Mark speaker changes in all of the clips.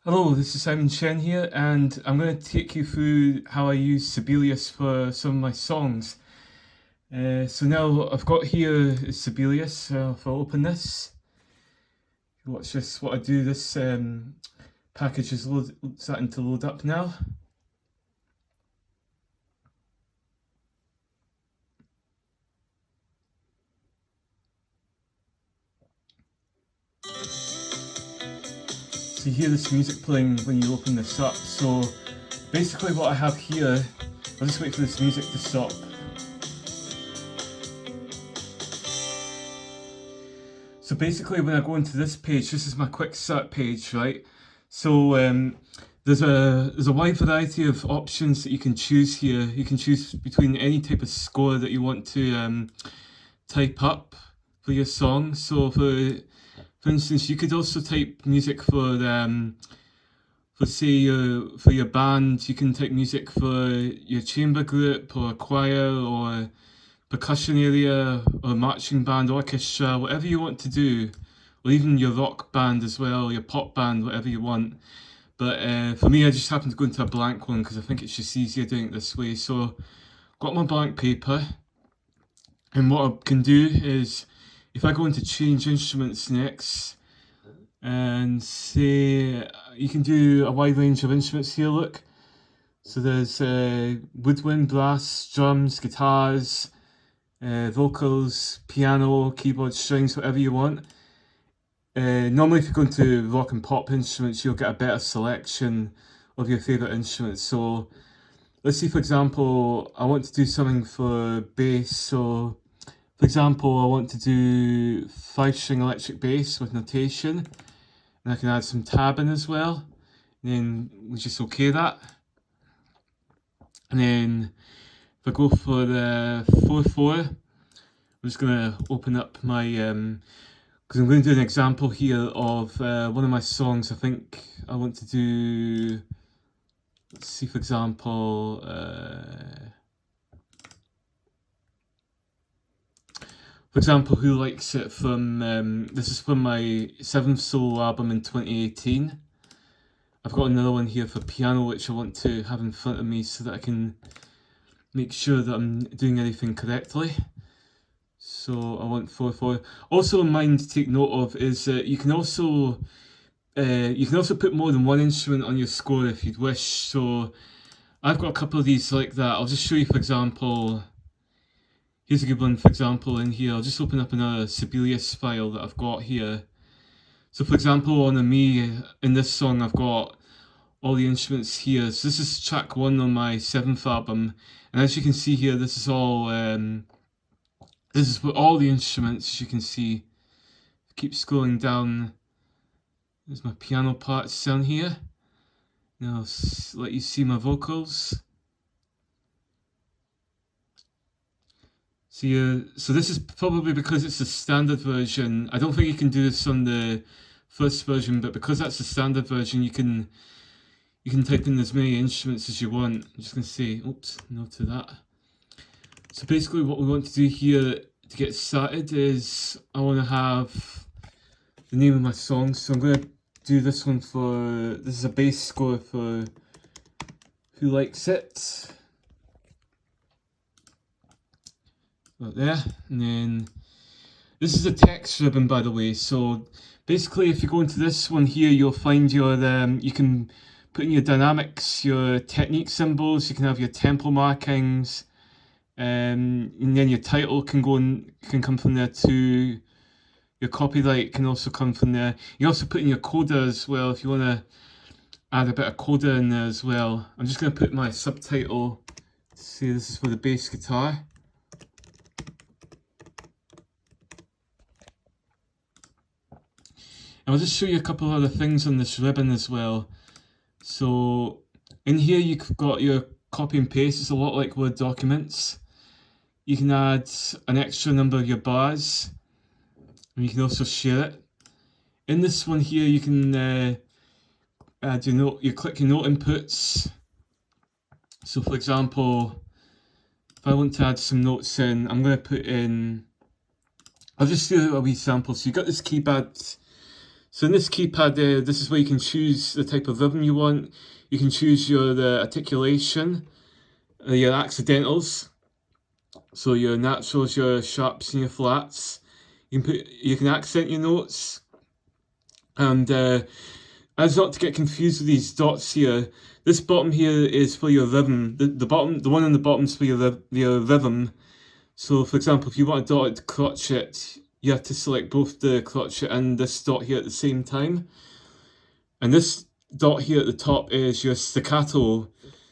Speaker 1: Hello, this is Simeon Chien here, and I'm going to take you through how I use Sibelius for some of my songs. So now I've got here Sibelius. If I open this, watch this. What I do, this package is starting to load up now. So you hear this music playing when you open this up. So basically what I have here, I'll just wait for this music to stop. So basically when I go into this page, this is my quick start page, right? So there's a wide variety of options that you can choose here. You can choose between any type of score that you want to type up for your song. So for instance, you could also type music for say for your band. You can type music for your chamber group or choir or percussion area or marching band, orchestra, whatever you want to do, or even your rock band as well, your pop band, whatever you want. But for me, I just happen to go into a blank one because I think it's just easier doing it this way. So got my blank paper, and what I can do is, if I go into change instruments next, and say, you can do a wide range of instruments here, look. So there's woodwind, brass, drums, guitars, vocals, piano, keyboard, strings, whatever you want. Normally if you go into rock and pop instruments, you'll get a better selection of your favourite instruments. So let's see, for example, I want to do something for bass. So for example, I want to do 5-string electric bass with notation, and I can add some tab in as well, and then we just OK that. And then if I go for the 4/4, I'm just going to open up my, because I'm going to do an example here of one of my songs. I think I want to do, let's see, for example, Who Likes It from, this is from my 7th solo album in 2018. I've got another one here for piano which I want to have in front of me so that I can make sure that I'm doing everything correctly. So I want 4/4. Also in mind to take note of is that you can also put more than one instrument on your score if you'd wish. So I've got a couple of these like that. I'll just show you, for example. Here's a good one, for example, in here. I'll just open up another Sibelius file that I've got here. So for example, on me, in this song, I've got all the instruments here. So this is track 1 on my 7th album. And as you can see here, this is all, this is for all the instruments, as you can see. Keep scrolling down. There's my piano parts down here. Now I'll let you see my vocals. So this is probably because it's the standard version. I don't think you can do this on the first version, but because that's the standard version, you can type in as many instruments as you want. I'm just going to say, oops, no to that. So basically what we want to do here to get started is I want to have the name of my song. So I'm going to do this one for, this is a bass score for Who Likes It. Right there, and then this is a text ribbon, by the way. So basically if you go into this one here, you'll find your you can put in your dynamics, your technique symbols, you can have your tempo markings, and then your title can come from there too. Your copyright can also come from there. You also put in your coda as well if you want to add a bit of coda in there as well. I'm just going to put my subtitle to say this is for the bass guitar. And I'll just show you a couple of other things on this ribbon as well. So in here you've got your copy and paste. It's a lot like Word documents. You can add an extra number of your bars, and you can also share it. In this one here you can add your note, you click your note inputs. So for example, if I want to add some notes in, I'm going to put in, I'll just do a wee sample. So you've got this keypad So in this keypad, this is where you can choose the type of rhythm you want. You can choose your articulation, your accidentals, so your naturals, your sharps, and your flats. You can accent your notes, and as not to get confused with these dots here, this bottom here is for your rhythm. The one on the bottom is for your rhythm. So for example, if you want a dotted crotchet, you have to select both the crotchet and this dot here at the same time. And this dot here at the top is your staccato.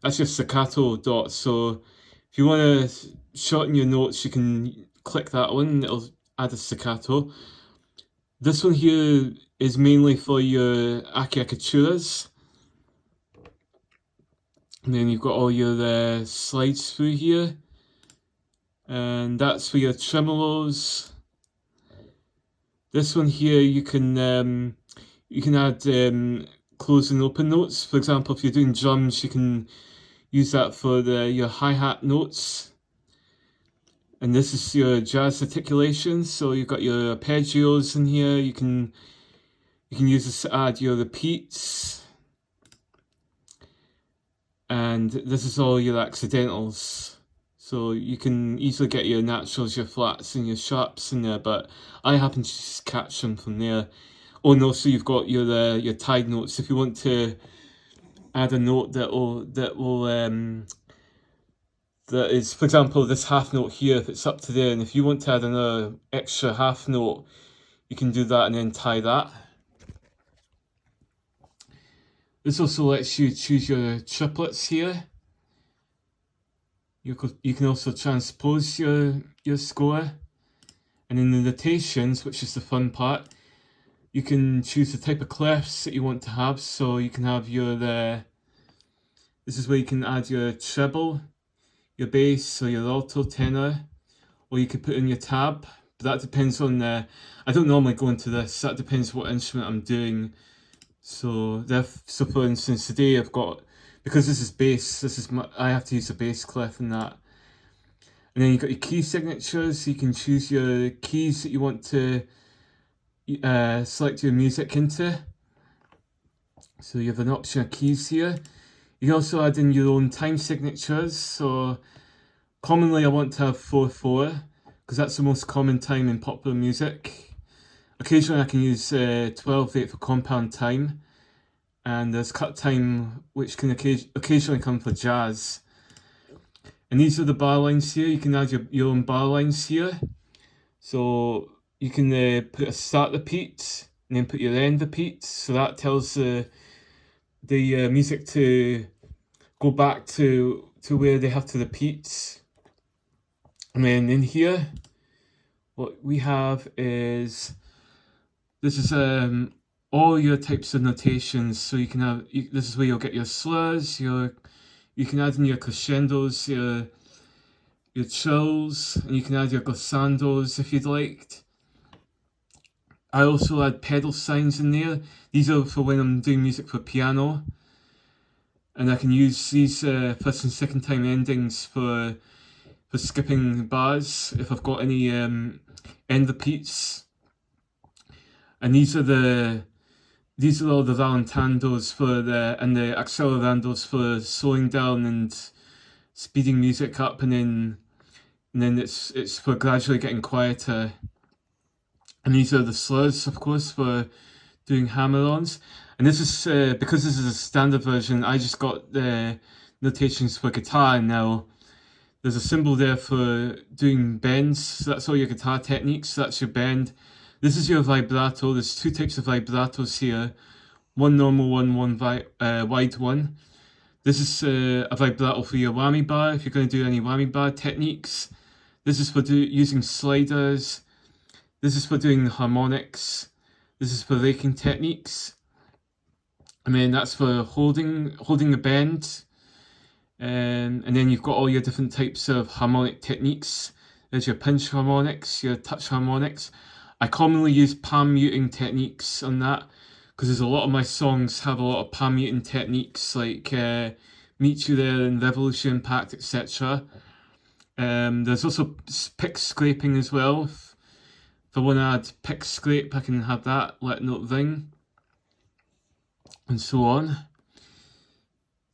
Speaker 1: That's your staccato dot. So if you want to shorten your notes, you can click that one and it'll add a staccato. This one here is mainly for your acciacaturas. And then you've got all your slides through here. And that's for your tremolos. This one here you can add close and open notes. For example, if you're doing drums, you can use that for your hi-hat notes. And this is your jazz articulations. So you've got your arpeggios in here. You can use this to add your repeats. And this is all your accidentals. So you can easily get your naturals, your flats, and your sharps in there, but I happen to just catch them from there. Oh, and also you've got your tied notes. If you want to add a note that is, for example, this half note here, if it's up to there, and if you want to add another extra half note, you can do that and then tie that. This also lets you choose your triplets here. You can also transpose your score. And in the notations, which is the fun part, you can choose the type of clefs that you want to have. So you can have this is where you can add your treble, your bass, so your alto, tenor, or you could put in your tab. But that depends on I don't normally go into this. That depends what instrument I'm doing. So for instance, today I've got, because this is bass, I have to use the bass clef in that. And then you've got your key signatures, so you can choose your keys that you want to select your music into. So you have an option of keys here. You can also add in your own time signatures. So commonly I want to have 4/4, because that's the most common time in popular music. Occasionally I can use 12/8 for compound time. And there's cut time, which can occasionally come for jazz. And these are the bar lines here. You can add your own bar lines here. So you can put a start repeat and then put your end repeat. So that tells the music to go back to where they have to repeat. And then in here, what we have is, this is all your types of notations. So you can have, this is where you'll get your slurs, you can add in your crescendos, your trills, and you can add your glissandos if you'd liked. I also add pedal signs in there. These are for when I'm doing music for piano. And I can use these first and second time endings for skipping bars if I've got any end repeats. And these are all the rallentandos and the accelerandos for slowing down and speeding music up, and then it's for gradually getting quieter. And these are the slurs, of course, for doing hammer-ons. And this is because this is a standard version, I just got the notations for guitar now. There's a symbol there for doing bends, so that's all your guitar techniques, so that's your bend. This is your vibrato. There's two types of vibratos here. One normal one, one wide one. This is a vibrato for your whammy bar, if you're going to do any whammy bar techniques. This is for using sliders. This is for doing harmonics. This is for raking techniques. And then that's for holding the bend. And then you've got all your different types of harmonic techniques. There's your pinch harmonics, your touch harmonics. I commonly use palm muting techniques on that, because there's a lot of my songs have a lot of palm muting techniques, like Meet You There and Revolution Impact, etc. There's also pick scraping as well if I want to add pick scrape, I can have that, let note ring, and so on.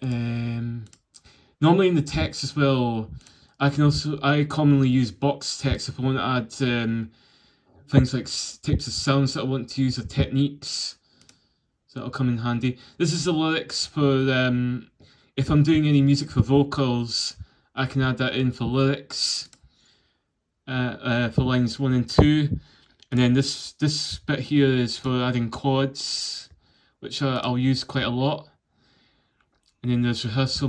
Speaker 1: Normally in the text as well, I commonly use box text if I want to add things like types of sounds that I want to use or techniques. So that'll come in handy. This is the lyrics for if I'm doing any music for vocals, I can add that in for lyrics for lines 1 and 2. And then this bit here is for adding chords, which I'll use quite a lot. And then there's rehearsal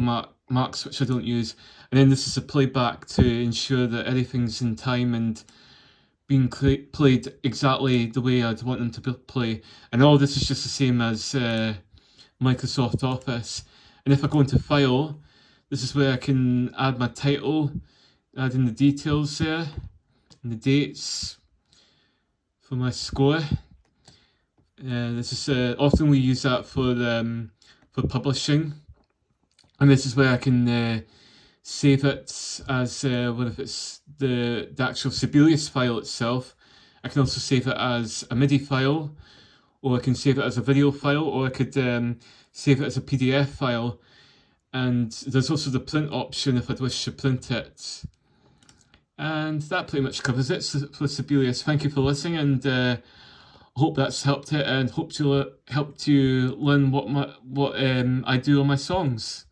Speaker 1: marks, which I don't use. And then this is a playback to ensure that everything's in time and being played exactly the way I'd want them to play. And all this is just the same as Microsoft Office. And if I go into File, this is where I can add my title, add in the details there, and the dates for my score. This is often we use that for publishing. And this is where I can save it as, what if it's the actual Sibelius file itself. I can also save it as a MIDI file, or I can save it as a video file, or I could save it as a PDF file. And there's also the print option if I'd wish to print it. And that pretty much covers it for Sibelius. Thank you for listening, and I hope that's helped it, and hope to help you learn what I do on my songs.